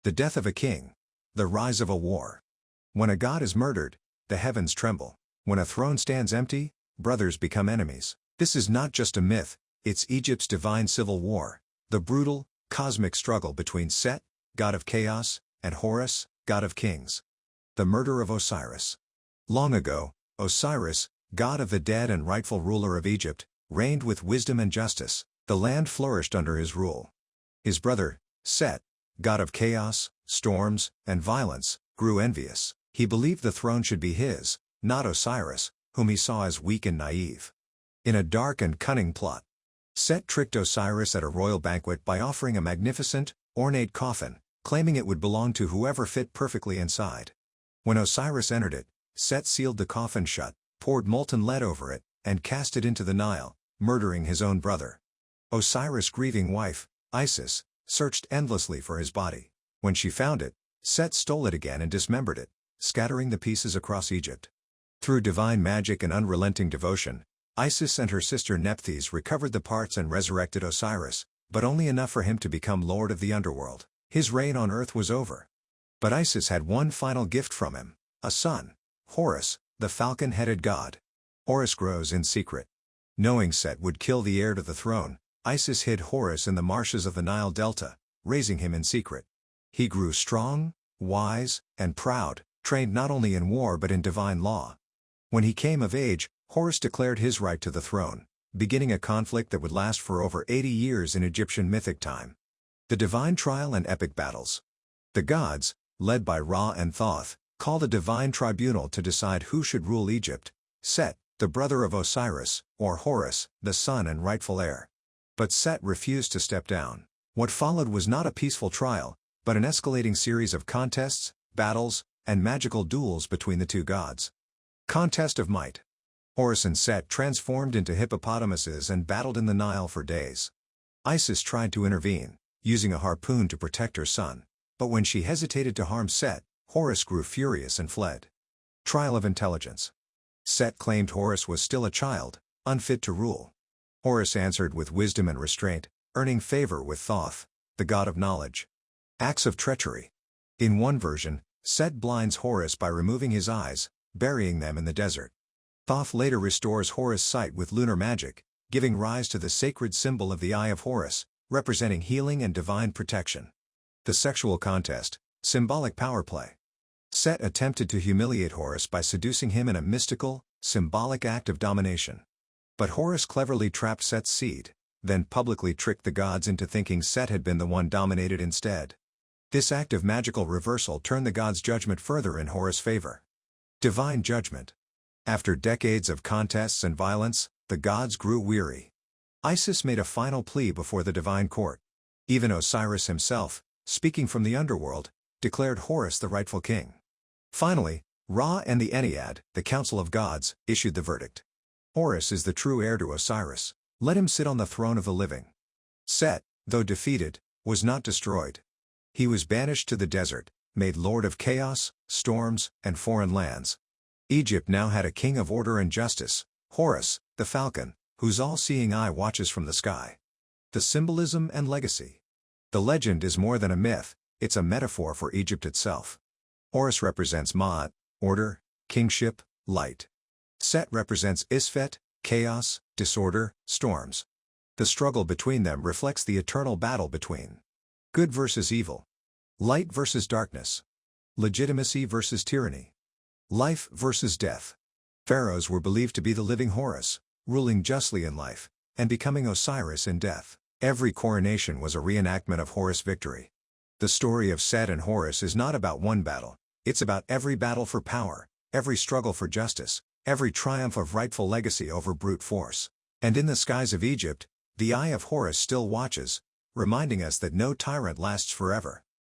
The death of a king. The rise of a war. When a god is murdered, the heavens tremble. When a throne stands empty, brothers become enemies. This is not just a myth, it's Egypt's divine civil war. The brutal, cosmic struggle between Set, god of chaos, and Horus, god of kings. The murder of Osiris. Long ago, Osiris, god of the dead and rightful ruler of Egypt, reigned with wisdom and justice. The land flourished under his rule. His brother, Set, god of chaos, storms, and violence, grew envious. He believed the throne should be his, not Osiris, whom he saw as weak and naive. In a dark and cunning plot, Set tricked Osiris at a royal banquet by offering a magnificent, ornate coffin, claiming it would belong to whoever fit perfectly inside. When Osiris entered it, Set sealed the coffin shut, poured molten lead over it, and cast it into the Nile, murdering his own brother. Osiris' grieving wife, Isis, searched endlessly for his body. When she found it, Set stole it again and dismembered it, scattering the pieces across Egypt. Through divine magic and unrelenting devotion, Isis and her sister Nephthys recovered the parts and resurrected Osiris, but only enough for him to become lord of the underworld. His reign on earth was over. But Isis had one final gift from him, a son, Horus, the falcon-headed god. Horus grows in secret. Knowing Set would kill the heir to the throne, Isis hid Horus in the marshes of the Nile Delta, raising him in secret. He grew strong, wise, and proud, trained not only in war but in divine law. When he came of age, Horus declared his right to the throne, beginning a conflict that would last for over 80 years in Egyptian mythic time. The divine trial and epic battles. The gods, led by Ra and Thoth, called a divine tribunal to decide who should rule Egypt: Set, the brother of Osiris, or Horus, the son and rightful heir. But Set refused to step down. What followed was not a peaceful trial, but an escalating series of contests, battles, and magical duels between the two gods. Contest of might. Horus and Set transformed into hippopotamuses and battled in the Nile for days. Isis tried to intervene, using a harpoon to protect her son, but when she hesitated to harm Set, Horus grew furious and fled. Trial of intelligence. Set claimed Horus was still a child, unfit to rule. Horus answered with wisdom and restraint, earning favor with Thoth, the god of knowledge. Acts of treachery. In one version, Set blinds Horus by removing his eyes, burying them in the desert. Thoth later restores Horus' sight with lunar magic, giving rise to the sacred symbol of the Eye of Horus, representing healing and divine protection. The sexual contest, symbolic power play. Set attempted to humiliate Horus by seducing him in a mystical, symbolic act of domination. But Horus cleverly trapped Set's seed, then publicly tricked the gods into thinking Set had been the one dominated instead. This act of magical reversal turned the gods' judgment further in Horus' favor. Divine judgment. After decades of contests and violence, the gods grew weary. Isis made a final plea before the divine court. Even Osiris himself, speaking from the underworld, declared Horus the rightful king. Finally, Ra and the Ennead, the council of gods, issued the verdict. Horus is the true heir to Osiris. Let him sit on the throne of the living. Set, though defeated, was not destroyed. He was banished to the desert, made lord of chaos, storms, and foreign lands. Egypt now had a king of order and justice, Horus, the falcon, whose all-seeing eye watches from the sky. The symbolism and legacy. The legend is more than a myth, it's a metaphor for Egypt itself. Horus represents Ma'at, order, kingship, light. Set represents Isfet, chaos, disorder, storms. The struggle between them reflects the eternal battle between good versus evil, light versus darkness, legitimacy versus tyranny, life versus death. Pharaohs were believed to be the living Horus, ruling justly in life, and becoming Osiris in death. Every coronation was a reenactment of Horus' victory. The story of Set and Horus is not about one battle, it's about every battle for power, every struggle for justice, every triumph of rightful legacy over brute force. And in the skies of Egypt, the Eye of Horus still watches, reminding us that no tyrant lasts forever.